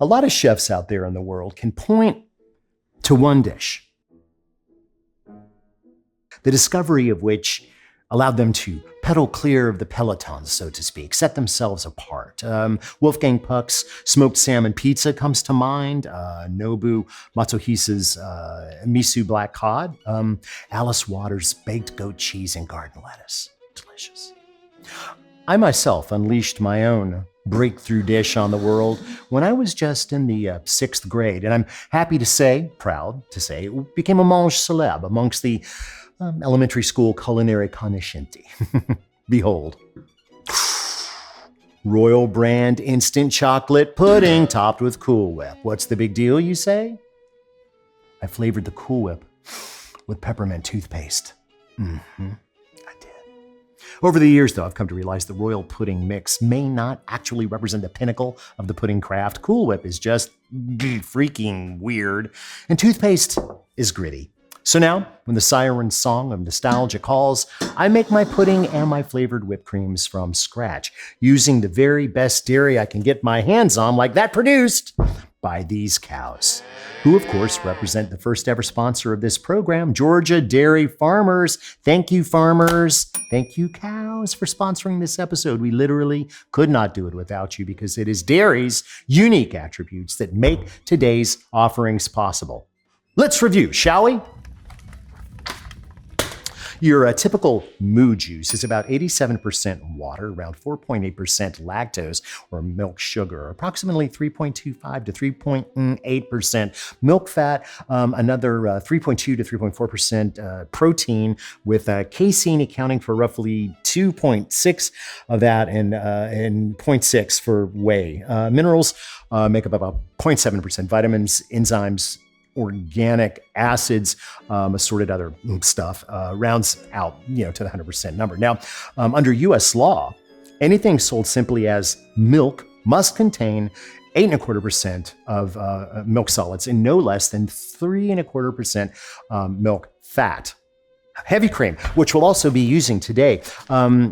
A lot of chefs out there in the world can point to one dish, the discovery of which allowed them to pedal clear of the peloton, so to speak, set themselves apart. Wolfgang Puck's smoked salmon pizza comes to mind, Nobu Matsuhisa's miso black cod, Alice Waters' baked goat cheese and garden lettuce. Delicious. I myself unleashed my own breakthrough dish on the world when I was just in the 6th grade, and I'm happy to say, proud to say, it became a mange célèbre amongst the elementary school culinary cognoscenti. Behold, Royal Brand instant chocolate pudding topped with Cool Whip. What's the big deal, you say? I flavored the Cool Whip with peppermint toothpaste. I did. Over the years, though, I've come to realize the royal pudding mix may not actually represent the pinnacle of the pudding craft. Cool Whip is just freaking weird, and toothpaste is gritty. So now, when the siren song of nostalgia calls, I make my pudding and my flavored whipped creams from scratch, using the very best dairy I can get my hands on, like that produced by these cows, who of course represent the first ever sponsor of this program, Georgia Dairy Farmers. Thank you, farmers. Thank you, cows, for sponsoring this episode. We literally could not do it without you, because it is dairy's unique attributes that make today's offerings possible. Let's review, shall we? Your typical moo juice is about 87% water, around 4.8% lactose or milk sugar, approximately 3.25 to 3.8% milk fat, another 3.2 to 3.4% protein, with casein accounting for roughly 2.6 of that, and 0.6 for whey. Minerals make up about 0.7%, vitamins, enzymes, organic acids, assorted other stuff, rounds out, to the 100% number. Now, under U.S. law, anything sold simply as milk must contain 8.25% of milk solids and no less than 3.25% milk fat. Heavy cream, which we'll also be using today,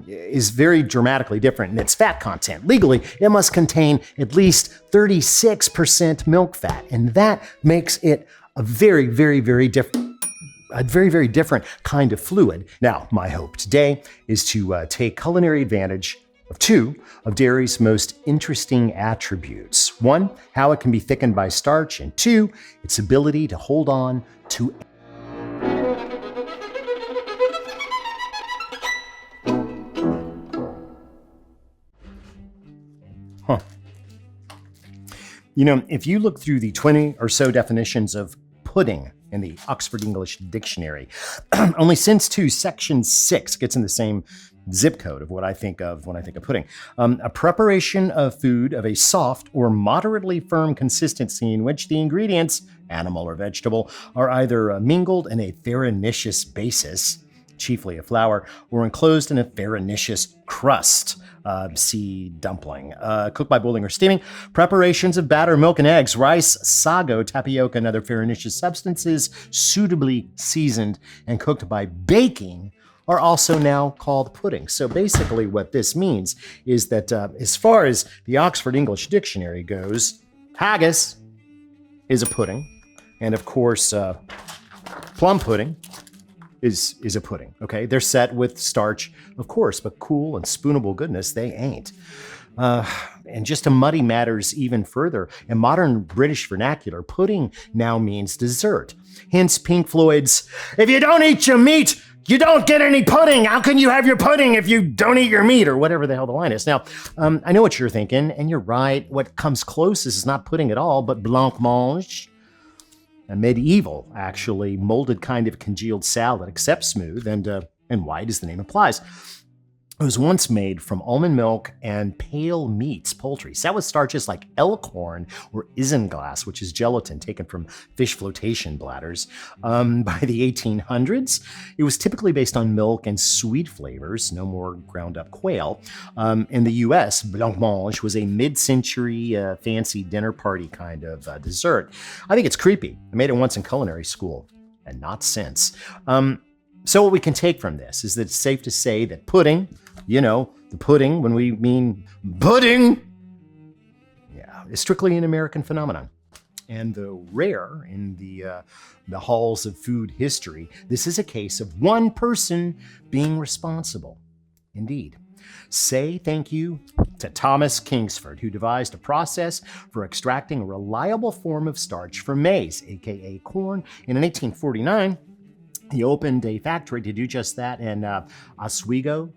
is very dramatically different in its fat content. Legally, it must contain at least 36% milk fat, and that makes it a very, very, very different kind of fluid. Now, my hope today is to take culinary advantage of two of dairy's most interesting attributes. One, how it can be thickened by starch, and two, its ability to hold on to if you look through the 20 or so definitions of pudding in the Oxford English Dictionary, only since section 6 gets in the same zip code of what I think of when I think of pudding. A preparation of food of a soft or moderately firm consistency in which the ingredients, animal or vegetable, are either mingled in a farinaceous basis, chiefly a flour, or enclosed in a farinaceous crust. See dumpling. Cooked by boiling or steaming. Preparations of batter, milk, and eggs, rice, sago, tapioca, and other farinaceous substances suitably seasoned and cooked by baking are also now called pudding. So basically what this means is that as far as the Oxford English Dictionary goes, haggis is a pudding. And of course, plum pudding is a pudding, okay? They're set with starch, of course, but cool and spoonable goodness, they ain't. And just to muddy matters even further, in modern British vernacular, pudding now means dessert. Hence Pink Floyd's, "If you don't eat your meat, you don't get any pudding. How can you have your pudding if you don't eat your meat?" or whatever the hell the line is. Now, I know what you're thinking, and you're right. What comes closest is not pudding at all, but blancmange. A medieval, actually, molded kind of congealed salad, except smooth and white, as the name implies. It was once made from almond milk and pale meats, poultry, set with starches like elk-horn or isinglass, which is gelatin taken from fish flotation bladders. By the 1800s, it was typically based on milk and sweet flavors, no more ground-up quail. In the U.S., blancmange was a mid-century fancy dinner party kind of dessert. I think it's creepy. I made it once in culinary school, and not since. So what we can take from this is that it's safe to say that pudding, the pudding, when we mean pudding, is strictly an American phenomenon. And though rare in the halls of food history, this is a case of one person being responsible. Indeed. Say thank you to Thomas Kingsford, who devised a process for extracting a reliable form of starch from maize, aka corn. And in 1849, he opened a factory to do just that in Oswego,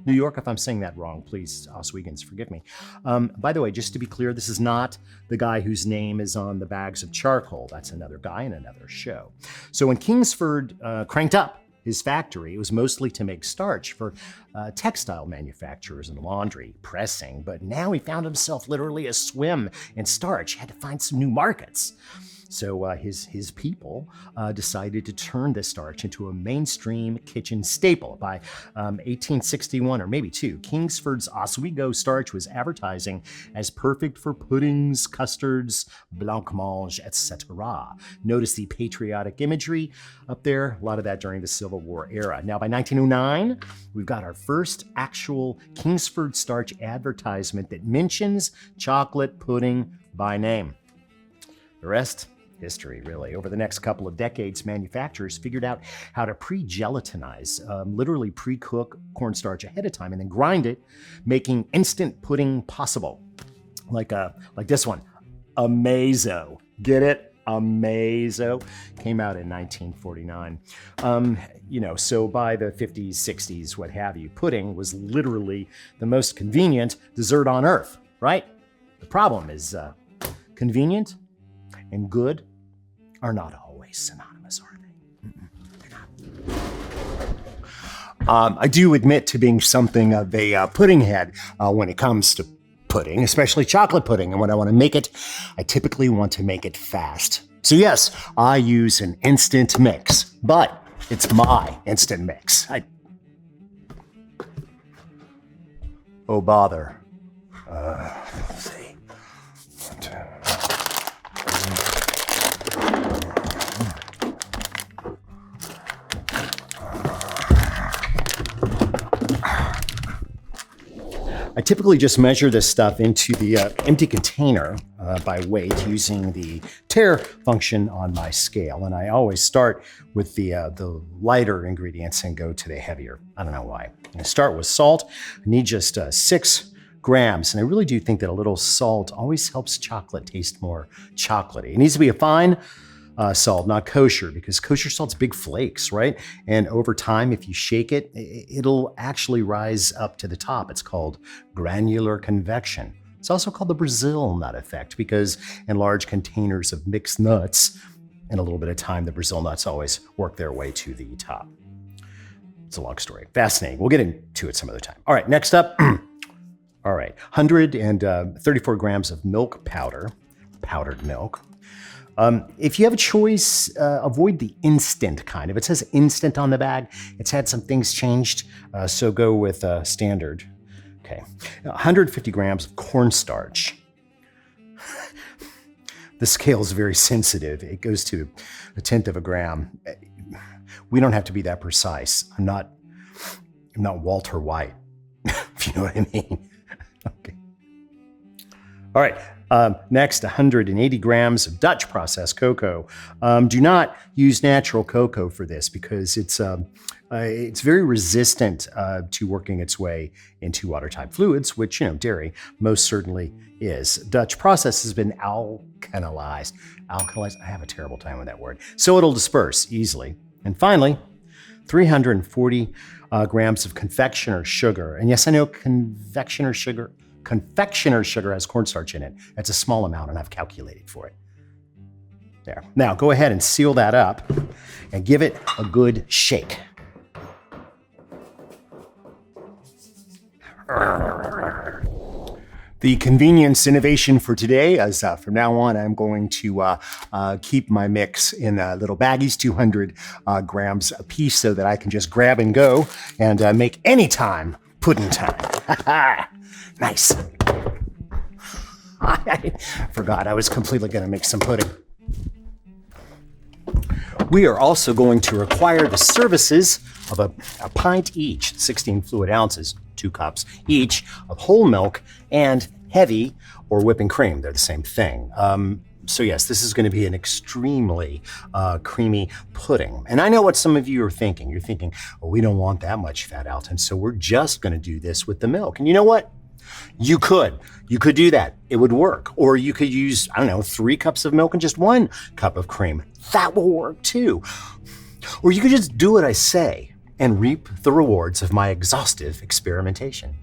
New York. If I'm saying that wrong, please, Oswegans, forgive me. By the way, just to be clear, this is not the guy whose name is on the bags of charcoal. That's another guy in another show. So when Kingsford cranked up his factory, it was mostly to make starch for textile manufacturers and laundry, pressing, but now he found himself literally a swim in starch, had to find some new markets. So his people decided to turn this starch into a mainstream kitchen staple. By 1861, or maybe two, Kingsford's Oswego starch was advertising as perfect for puddings, custards, blancmange, etc. Notice the patriotic imagery up there, a lot of that during the Civil War era. Now by 1909, we've got our first actual Kingsford starch advertisement that mentions chocolate pudding by name. The rest, history, really. Over the next couple of decades, manufacturers figured out how to pre-gelatinize, literally pre-cook cornstarch ahead of time and then grind it, making instant pudding possible. Like this one, Amazo. Get it? Amazo. Came out in 1949. So by the 50s, 60s, what have you, pudding was literally the most convenient dessert on earth, right? The problem is convenient and good are not always synonymous, are they? They're not. I do admit to being something of a pudding head when it comes to pudding, especially chocolate pudding. And when I want to make it, I typically want to make it fast. So yes, I use an instant mix, but it's my instant mix. Oh, bother. Let's see. I typically just measure this stuff into the empty container by weight using the tare function on my scale. And I always start with the lighter ingredients and go to the heavier. I don't know why. I'm going to start with salt. I need just 6 grams. And I really do think that a little salt always helps chocolate taste more chocolatey. It needs to be a fine salt, not kosher, because kosher salt's big flakes, right? And over time, if you shake it, it'll actually rise up to the top. It's called granular convection. It's also called the Brazil nut effect, because in large containers of mixed nuts, in a little bit of time, the Brazil nuts always work their way to the top. It's a long story. Fascinating. We'll get into it some other time. All right, next up. All right, 134 grams of milk powder, powdered milk. If you have a choice, avoid the instant kind. If it says instant on the bag, it's had some things changed, so go with standard. Okay, 150 grams of cornstarch. The scale is very sensitive. It goes to 1/10 of a gram. We don't have to be that precise. I'm not Walter White, if you know what I mean. Okay. All right. Next, 180 grams of Dutch processed cocoa. Do not use natural cocoa for this because it's very resistant to working its way into water-type fluids, which, dairy most certainly is. Dutch process has been alkalized. I have a terrible time with that word. So it'll disperse easily. And finally, 340 grams of confectioner sugar. And yes, I know confectioner sugar has cornstarch in it. That's a small amount, and I've calculated for it. There. Now, go ahead and seal that up and give it a good shake. The convenience innovation for today is from now on, I'm going to keep my mix in little baggies, 200 grams a piece, so that I can just grab and go and make any time pudding time. Nice. I forgot I was completely going to make some pudding. We are also going to require the services of a pint each, 16 fluid ounces, 2 cups each of whole milk, and heavy or whipping cream. They're the same thing. So yes, this is going to be an extremely creamy pudding. And I know what some of you are thinking. You're thinking, oh, we don't want that much fat, Alton, so we're just going to do this with the milk. And you know what? You could do that. It would work. Or you could use, I don't know, 3 cups of milk and just 1 cup of cream. That will work too. Or you could just do what I say and reap the rewards of my exhaustive experimentation.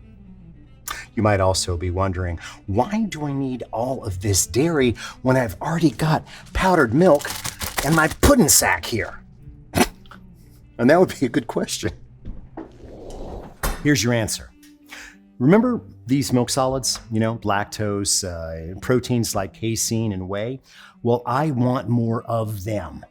You might also be wondering, why do I need all of this dairy when I've already got powdered milk and my pudding sack here? And that would be a good question. Here's your answer. Remember these milk solids, lactose, proteins like casein and whey? Well, I want more of them,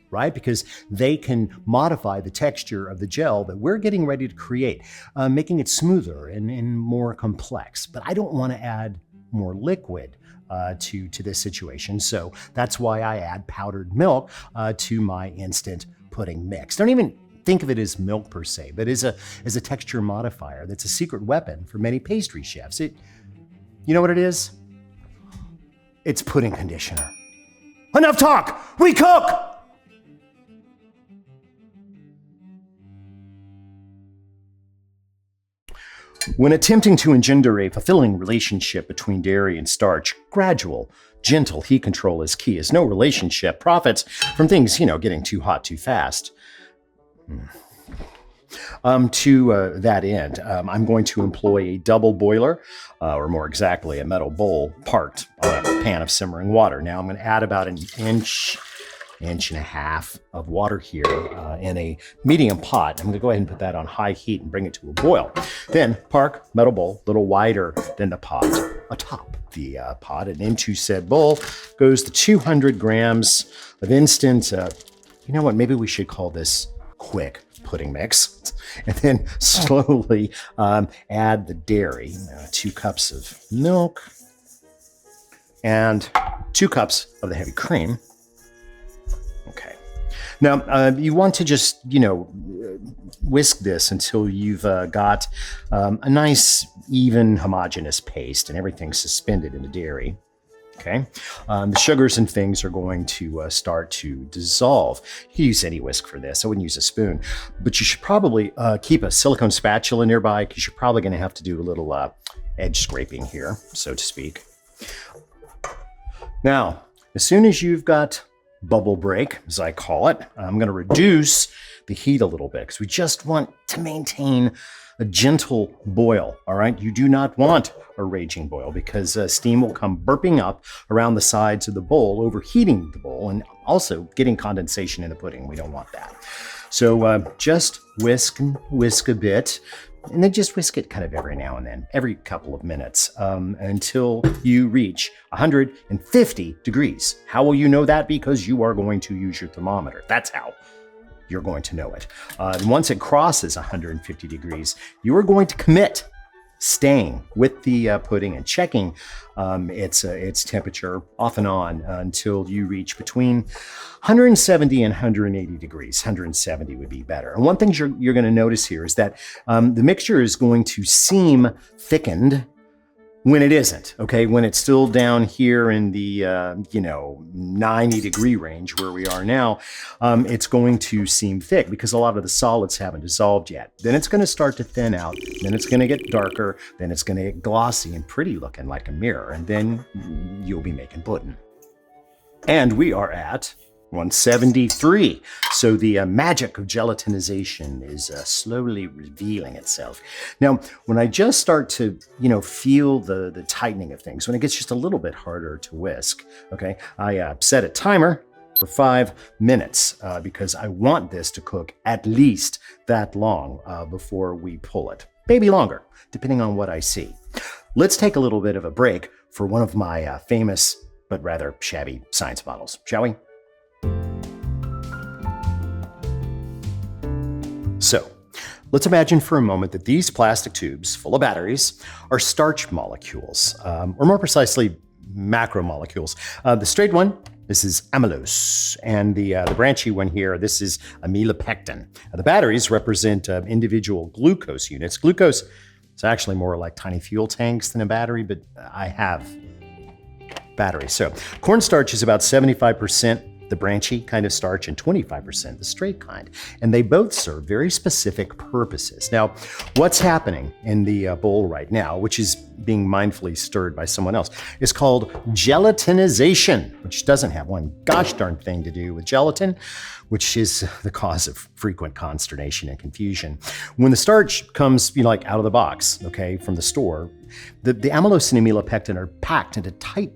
right? Because they can modify the texture of the gel that we're getting ready to create, making it smoother and more complex. But I don't want to add more liquid to this situation. So that's why I add powdered milk to my instant pudding mix. Don't even think of it as milk per se, but as a texture modifier that's a secret weapon for many pastry chefs. You know what it is? It's pudding conditioner. Enough talk! We cook! When attempting to engender a fulfilling relationship between dairy and starch, gradual, gentle heat control is key, as no relationship profits from things, getting too hot too fast. To that end, I'm going to employ a double boiler, or more exactly, a metal bowl parked on a pan of simmering water. Now I'm going to add about an inch and a half of water here in a medium pot. I'm going to go ahead and put that on high heat and bring it to a boil. Then park metal bowl, a little wider than the pot, atop the pot, and into said bowl goes the 200 grams of instant, you know what, maybe we should call this quick pudding mix. And then slowly add the dairy, 2 cups of milk, and 2 cups of the heavy cream. Okay. Now, you want to just, whisk this until you've got a nice, even, homogeneous paste and everything's suspended in the dairy. Okay. The sugars and things are going to start to dissolve. You can use any whisk for this. I wouldn't use a spoon, but you should probably keep a silicone spatula nearby because you're probably going to have to do a little edge scraping here, so to speak. Now, as soon as you've got bubble break, as I call it, I'm going to reduce the heat a little bit because we just want to maintain a gentle boil, all right? You do not want a raging boil because steam will come burping up around the sides of the bowl, overheating the bowl and also getting condensation in the pudding. We don't want that. So just whisk and whisk a bit, and then just whisk it kind of every now and then, every couple of minutes, until you reach 150 degrees. How will you know that? Because you are going to use your thermometer. That's how you're going to know it. And once it crosses 150 degrees, you are going to commit staying with the pudding and checking its temperature off and on until you reach between 170 and 180 degrees. 170 would be better. And one thing you're going to notice here is that the mixture is going to seem thickened when it isn't, okay? When it's still down here in the, 90 degree range where we are now, it's going to seem thick because a lot of the solids haven't dissolved yet. Then it's going to start to thin out, then it's going to get darker, then it's going to get glossy and pretty looking like a mirror, and then you'll be making pudding. And we are at 173. So the magic of gelatinization is slowly revealing itself. Now, when I just start to, feel the tightening of things, when it gets just a little bit harder to whisk, okay, I set a timer for 5 minutes because I want this to cook at least that long before we pull it. Maybe longer, depending on what I see. Let's take a little bit of a break for one of my famous but rather shabby science models, shall we? So, let's imagine for a moment that these plastic tubes full of batteries are starch molecules, or more precisely, macromolecules. The straight one, this is amylose, and the branchy one here, this is amylopectin. The batteries represent individual glucose units. Glucose It's actually more like tiny fuel tanks than a battery, but I have batteries. So cornstarch is about 75% the branchy kind of starch and 25% the straight kind. And they both serve very specific purposes. Now, what's happening in the bowl right now, which is being mindfully stirred by someone else, is called gelatinization, which doesn't have one gosh darn thing to do with gelatin, which is the cause of frequent consternation and confusion. When the starch comes, like out of the box, okay, from the store, the amylose and amylopectin are packed into tight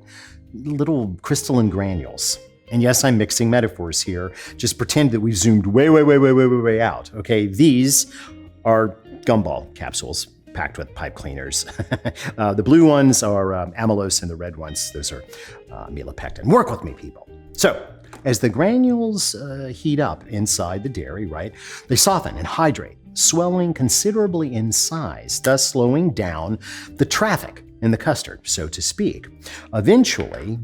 little crystalline granules. And yes, I'm mixing metaphors here. Just pretend that we've zoomed way out. Okay, these are gumball capsules packed with pipe cleaners. The blue ones are amylose, and the red ones, those are amylopectin. Work with me, people. So, as the granules heat up inside the dairy, right, they soften and hydrate, swelling considerably in size, thus slowing down the traffic in the custard, so to speak. Eventually,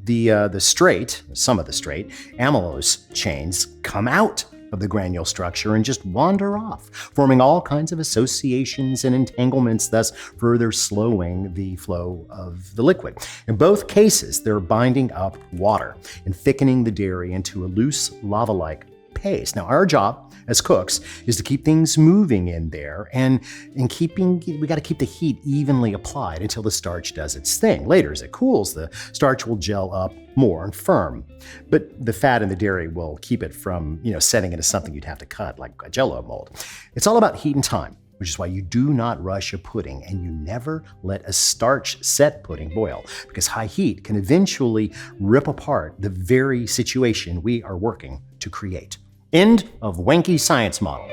some of the straight amylose chains come out of the granule structure and just wander off, forming all kinds of associations and entanglements, thus further slowing the flow of the liquid. In both cases, they're binding up water and thickening the dairy into a loose lava-like paste. Now, our job as cooks is to keep things moving in there, and we got to keep the heat evenly applied until the starch does its thing. Later, as it cools, the starch will gel up more and firm, but the fat in the dairy will keep it from, setting into something you'd have to cut, like a Jell-O mold. It's all about heat and time, which is why you do not rush a pudding, and you never let a starch-set pudding boil, because high heat can eventually rip apart the very situation we are working to create. End of wanky science model.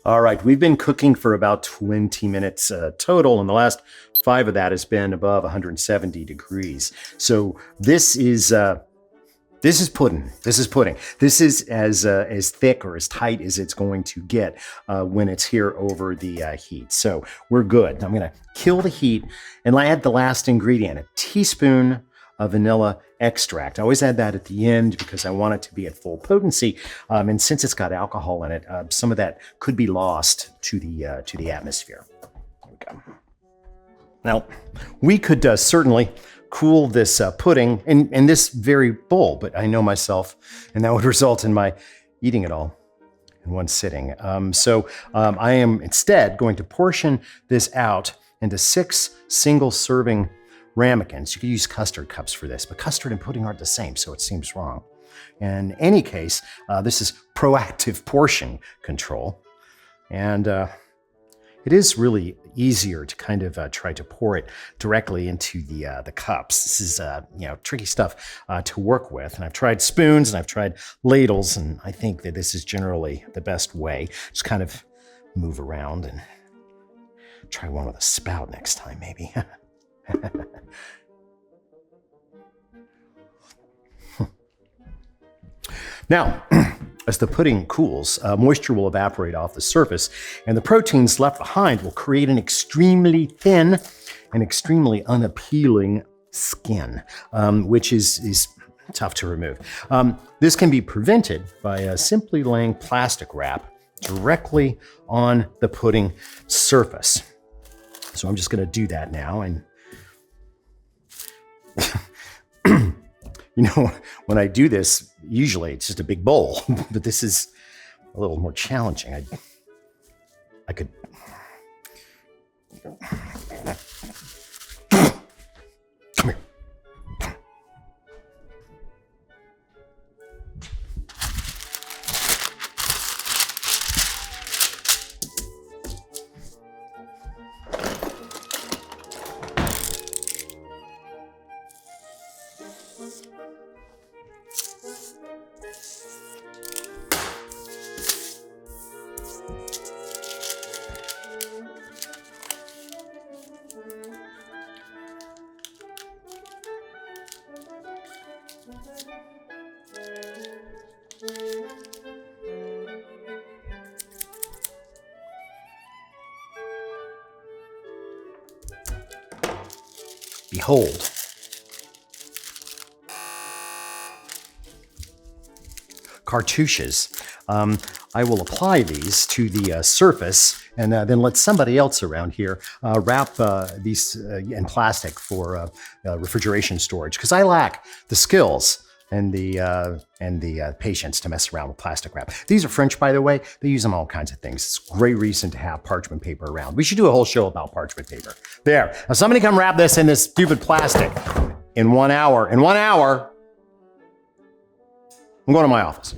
All right, we've been cooking for about 20 minutes total, and the last 5 of that has been above 170 degrees. So this is pudding. This is pudding. This is as thick or as tight as it's going to get when it's here over the heat. So we're good. I'm going to kill the heat and add the last ingredient, a teaspoon of vanilla extract. I always add that at the end because I want it to be at full potency. And since it's got alcohol in it, some of that could be lost to the atmosphere. There we go. Now, we could certainly cool this pudding in this very bowl, but I know myself, and that would result in my eating it all in one sitting. So I am instead going to portion this out into 6 single-serving ramekins. You could use custard cups for this, but custard and pudding aren't the same, so it seems wrong. In any case, this is proactive portion control, and it is really easier to kind of try to pour it directly into the cups. This is tricky stuff to work with, and I've tried spoons and I've tried ladles, and I think that this is generally the best way. Just kind of move around and try one with a spout next time, maybe. Now, as the pudding cools, moisture will evaporate off the surface, and the proteins left behind will create an extremely thin and extremely unappealing skin, which is tough to remove. This can be prevented by simply laying plastic wrap directly on the pudding surface. So I'm just going to do that now, and when I do this, usually it's just a big bowl, but this is a little more challenging. I could. Come here. Behold, cartouches. I will apply these to the surface and then let somebody else around here wrap these in plastic for refrigeration storage, because I lack the skills and the patience to mess around with plastic wrap. These are French, by the way. They use them all kinds of things. It's a great reason to have parchment paper around. We should do a whole show about parchment paper. There. Now somebody come wrap this in this stupid plastic in 1 hour. In 1 hour, I'm going to my office.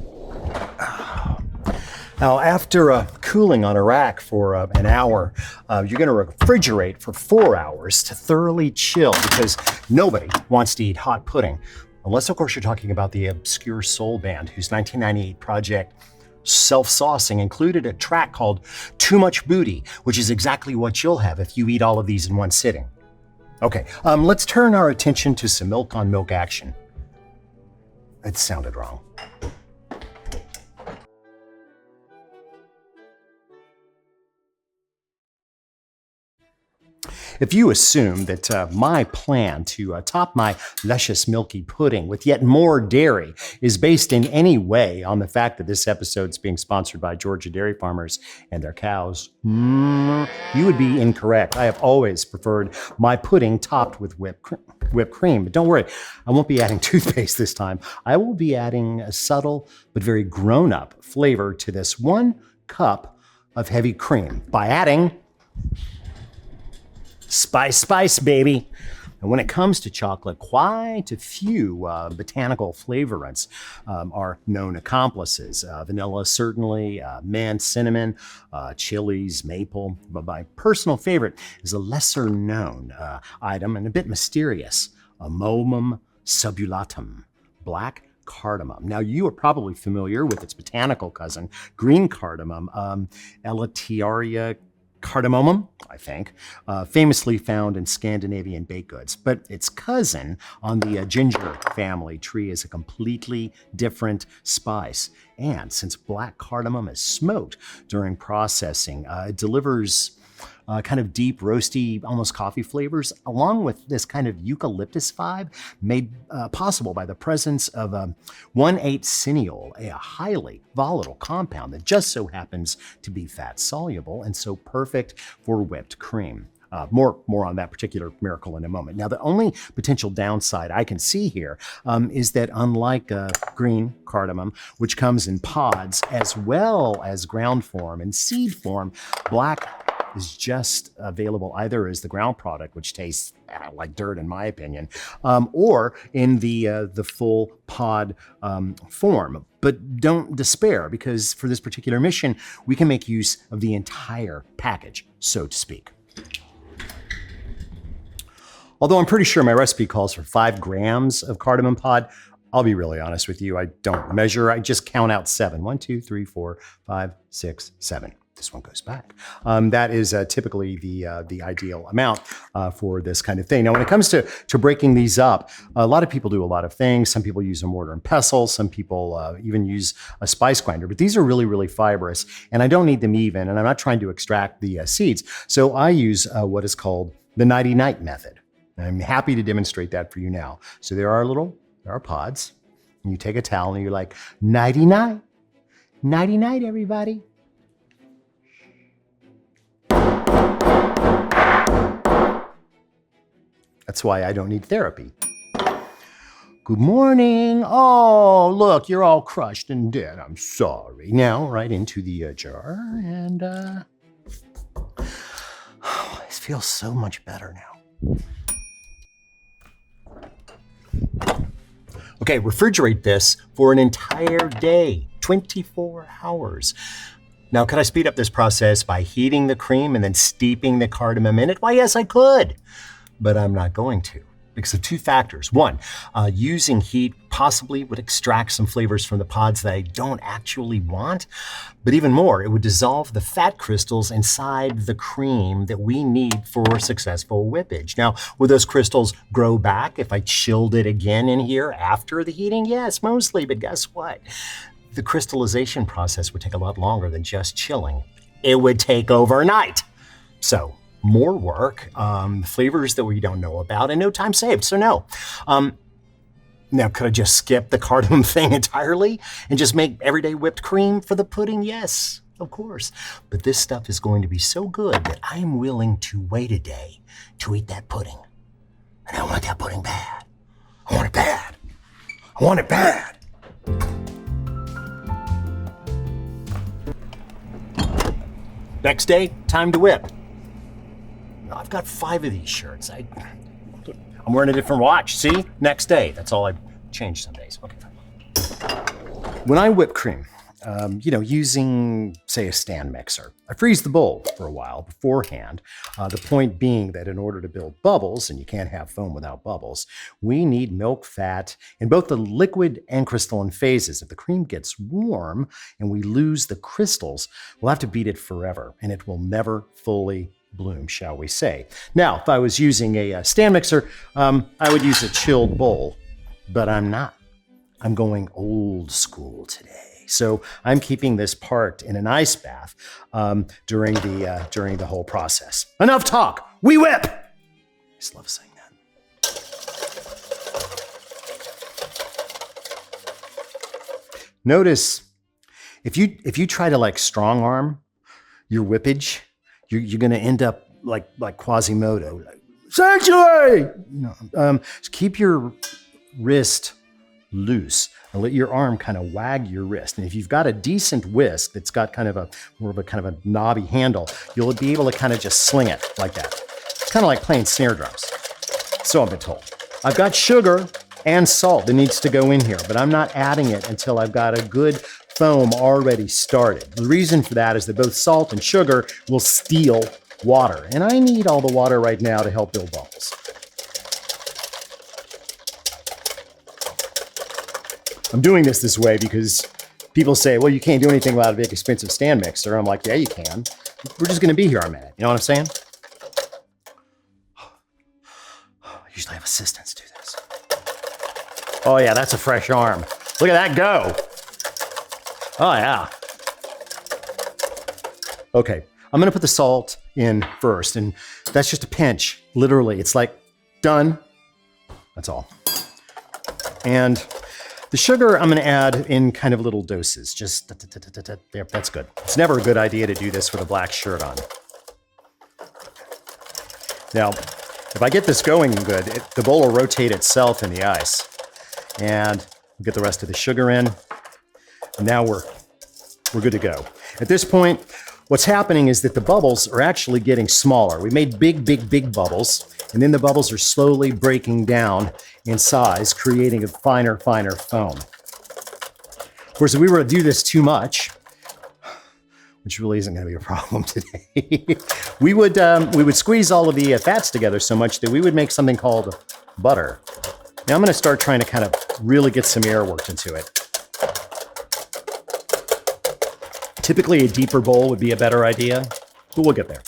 Now, after cooling on a rack for an hour, you're going to refrigerate for 4 hours to thoroughly chill, because nobody wants to eat hot pudding. Unless, of course, you're talking about the obscure soul band whose 1998 project Self-Saucing included a track called Too Much Booty, which is exactly what you'll have if you eat all of these in one sitting. Okay, let's turn our attention to some milk on milk action. It sounded wrong. If you assume that my plan to top my luscious milky pudding with yet more dairy is based in any way on the fact that this episode is being sponsored by Georgia dairy farmers and their cows, you would be incorrect. I have always preferred my pudding topped with whipped cream. But don't worry, I won't be adding toothpaste this time. I will be adding a subtle but very grown-up flavor to this 1 cup of heavy cream by adding spice, baby. And when it comes to chocolate, quite a few botanical flavorants are known accomplices. Vanilla, certainly, mint, cinnamon, chilies, maple. But my personal favorite is a lesser known item and a bit mysterious, Amomum subulatum, black cardamom. Now, you are probably familiar with its botanical cousin, green cardamom, Elatearia cardamomum, I think, famously found in Scandinavian baked goods. But its cousin on the ginger family tree is a completely different spice. And since black cardamom is smoked during processing, it delivers kind of deep, roasty, almost coffee flavors, along with this kind of eucalyptus vibe made possible by the presence of 1,8-cineol, a highly volatile compound that just so happens to be fat-soluble and so perfect for whipped cream. More on that particular miracle in a moment. Now, the only potential downside I can see here is that unlike green cardamom, which comes in pods as well as ground form and seed form, black is just available either as the ground product, which tastes like dirt in my opinion, or in the full pod form. But don't despair, because for this particular mission, we can make use of the entire package, so to speak. Although I'm pretty sure my recipe calls for 5 grams of cardamom pod, I'll be really honest with you. I don't measure, I just count out 7. 1, 2, 3, 4, 5, 6, 7. This one goes back. That is typically the ideal amount for this kind of thing. Now, when it comes to breaking these up, a lot of people do a lot of things. Some people use a mortar and pestle. Some people even use a spice grinder. But these are really, really fibrous, and I don't need them even, and I'm not trying to extract the seeds. So I use what is called the nighty-night method. And I'm happy to demonstrate that for you now. So there are pods, and you take a towel and you're like, nighty-night, nighty-night, everybody. That's why I don't need therapy. Good morning. Oh, look, you're all crushed and dead. I'm sorry. Now, right into the jar, and this feels so much better now. Okay, refrigerate this for an entire day, 24 hours. Now, could I speed up this process by heating the cream and then steeping the cardamom in it? Why, yes, I could. But I'm not going to, because of 2 factors. 1, using heat possibly would extract some flavors from the pods that I don't actually want. But even more, it would dissolve the fat crystals inside the cream that we need for successful whippage. Now, would those crystals grow back if I chilled it again in here after the heating? Yes, mostly, but guess what? The crystallization process would take a lot longer than just chilling. It would take overnight. So, more work, flavors that we don't know about, and no time saved. So no. Now, could I just skip the cardamom thing entirely and just make everyday whipped cream for the pudding? Yes, of course. But this stuff is going to be so good that I am willing to wait a day to eat that pudding. And I want that pudding bad. I want it bad. I want it bad. Next day, time to whip. Now, I've got 5 of these shirts. I'm wearing a different watch. See? Next day. That's all I change some days. Okay, fine. When I whip cream, using, say, a stand mixer, I freeze the bowl for a while beforehand. The point being that in order to build bubbles, and you can't have foam without bubbles, we need milk fat in both the liquid and crystalline phases. If the cream gets warm and we lose the crystals, we'll have to beat it forever, and it will never fully bloom, shall we say. Now, if I was using a stand mixer, I would use a chilled bowl, but I'm not. I'm going old school today. So I'm keeping this part in an ice bath during the whole process. Enough talk. We whip. I just love saying that. Notice if you try to like strong arm your whippage, you're going to end up like Quasimodo. Like, sanctuary. Just keep your wrist loose and let your arm kind of wag your wrist. And if you've got a decent whisk that's got kind of a knobby handle, you'll be able to kind of just sling it like that. It's kind of like playing snare drums. So I've been told. I've got sugar and salt that needs to go in here, but I'm not adding it until I've got a good foam already started. The reason for that is that both salt and sugar will steal water, and I need all the water right now to help build bubbles. I'm doing this way because people say, well, you can't do anything without a big expensive stand mixer. I'm like, yeah, you can. We're just going to be here a minute. You know what I'm saying? I usually have assistants do this. Oh yeah, that's a fresh arm. Look at that go. Oh yeah. Okay, I'm going to put the salt in first, and that's just a pinch. Literally, it's like done. That's all. And the sugar I'm going to add in kind of little doses. Just there, that's good. It's never a good idea to do this with a black shirt on. Now, if I get this going good, the bowl will rotate itself in the ice. And we'll get the rest of the sugar in. And now we're good to go. At this point, what's happening is that the bubbles are actually getting smaller. We made big bubbles, and then the bubbles are slowly breaking down in size, creating a finer foam. Of course, if we were to do this too much, which really isn't going to be a problem today, we would squeeze all of the fats together so much that we would make something called butter. Now I'm going to start trying to kind of really get some air worked into it. Typically, a deeper bowl would be a better idea, but we'll get there.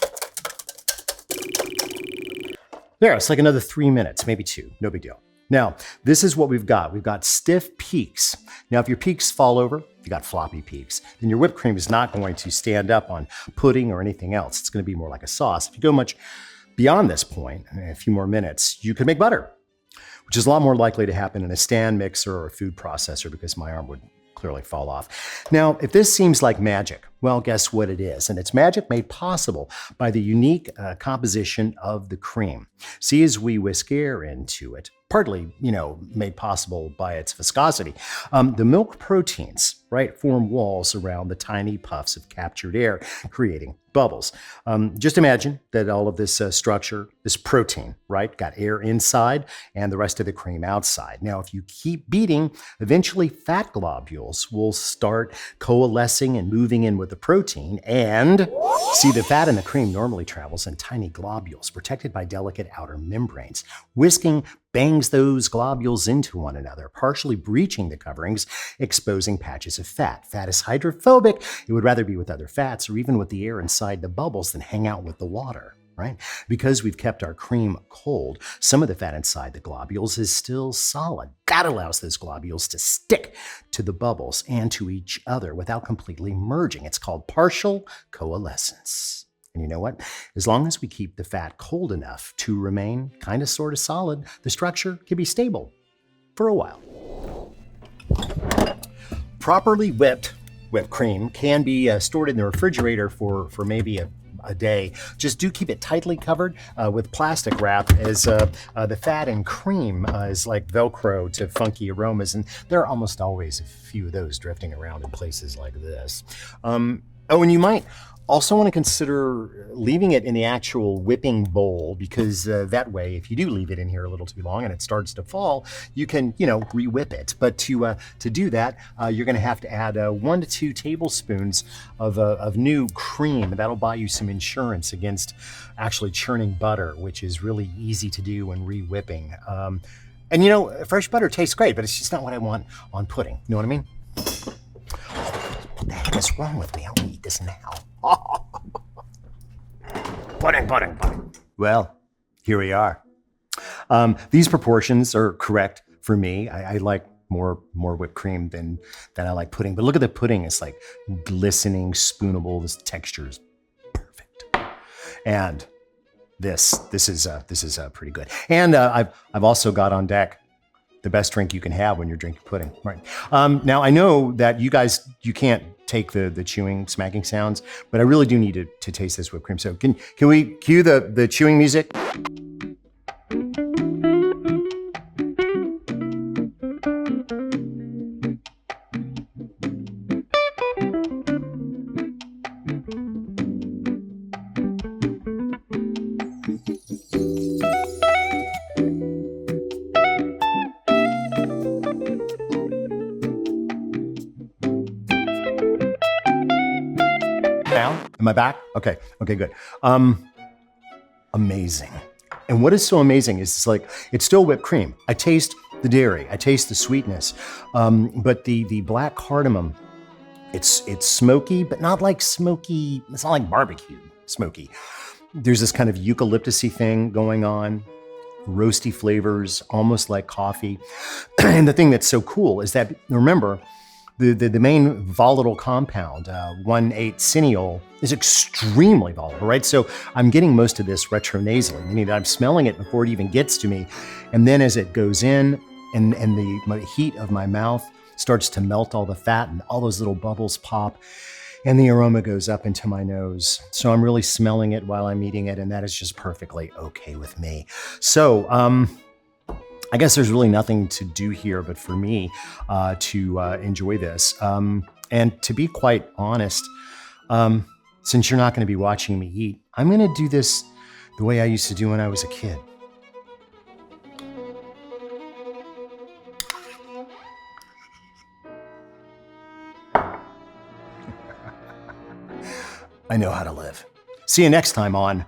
There, it's like another 3 minutes, maybe 2, no big deal. Now, this is what we've got. We've got stiff peaks. Now, if your peaks fall over, if you got floppy peaks, then your whipped cream is not going to stand up on pudding or anything else. It's going to be more like a sauce. If you go much beyond this point, a few more minutes, you could make butter, which is a lot more likely to happen in a stand mixer or a food processor because my arm would clearly fall off. Now, if this seems like magic, well, guess what it is? And it's magic made possible by the unique composition of the cream. See, as we whisk air into it, partly, made possible by its viscosity, the milk proteins, right, form walls around the tiny puffs of captured air, creating bubbles. Just imagine that all of this structure, this protein, right, got air inside and the rest of the cream outside. Now, if you keep beating, eventually fat globules will start coalescing and moving in with the protein, and see, the fat in the cream normally travels in tiny globules protected by delicate outer membranes. Whisking bangs those globules into one another, partially breaching the coverings, exposing patches of fat. Fat is hydrophobic. It would rather be with other fats or even with the air inside the bubbles than hang out with the water, right? Because we've kept our cream cold, some of the fat inside the globules is still solid. That allows those globules to stick to the bubbles and to each other without completely merging. It's called partial coalescence. And you know what? As long as we keep the fat cold enough to remain kind of sort of solid, the structure can be stable for a while. properly whipped cream can be stored in the refrigerator for maybe a day. Just do keep it tightly covered with plastic wrap, as the fat and cream is like Velcro to funky aromas, and there are almost always a few of those drifting around in places like this. Oh, and you might also want to consider leaving it in the actual whipping bowl, because that way, if you do leave it in here a little too long and it starts to fall, you can, re-whip it. But to do that, you're going to have to add 1 to 2 tablespoons of new cream. That'll buy you some insurance against actually churning butter, which is really easy to do when re-whipping. And fresh butter tastes great, but it's just not what I want on pudding. You know what I mean? What the heck is wrong with me? I'll eat this now. Pudding. Well, here we are. These proportions are correct for me. I like more whipped cream than I like pudding. But look at the pudding. It's like glistening, spoonable. This texture is perfect. And this is pretty good. And I've also got on deck the best drink you can have when you're drinking pudding, right? Now I know that you can't take the chewing, smacking sounds, but I really do need to taste this whipped cream. So can we cue the chewing music? Now, am I back? Okay, good. Amazing. And what is so amazing is it's still whipped cream. I taste the dairy, I taste the sweetness, but the black cardamom, it's smoky, but not like smoky. It's not like barbecue smoky. There's this kind of eucalyptusy thing going on, roasty flavors, almost like coffee. And the thing that's so cool is that, remember, the main volatile compound, 1,8-cineol, is extremely volatile, right? So I'm getting most of this retronasally, meaning that I'm smelling it before it even gets to me. And then as it goes in and the heat of my mouth starts to melt all the fat and all those little bubbles pop, and the aroma goes up into my nose. So I'm really smelling it while I'm eating it, and that is just perfectly okay with me. So, I guess there's really nothing to do here but for me to enjoy this. And to be quite honest, since you're not going to be watching me eat, I'm going to do this the way I used to do when I was a kid. I know how to live. See you next time on...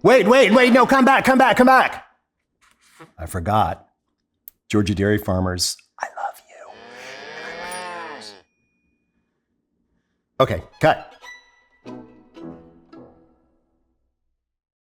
Wait, no, come back. I forgot. Georgia dairy farmers, I love you. Okay, cut.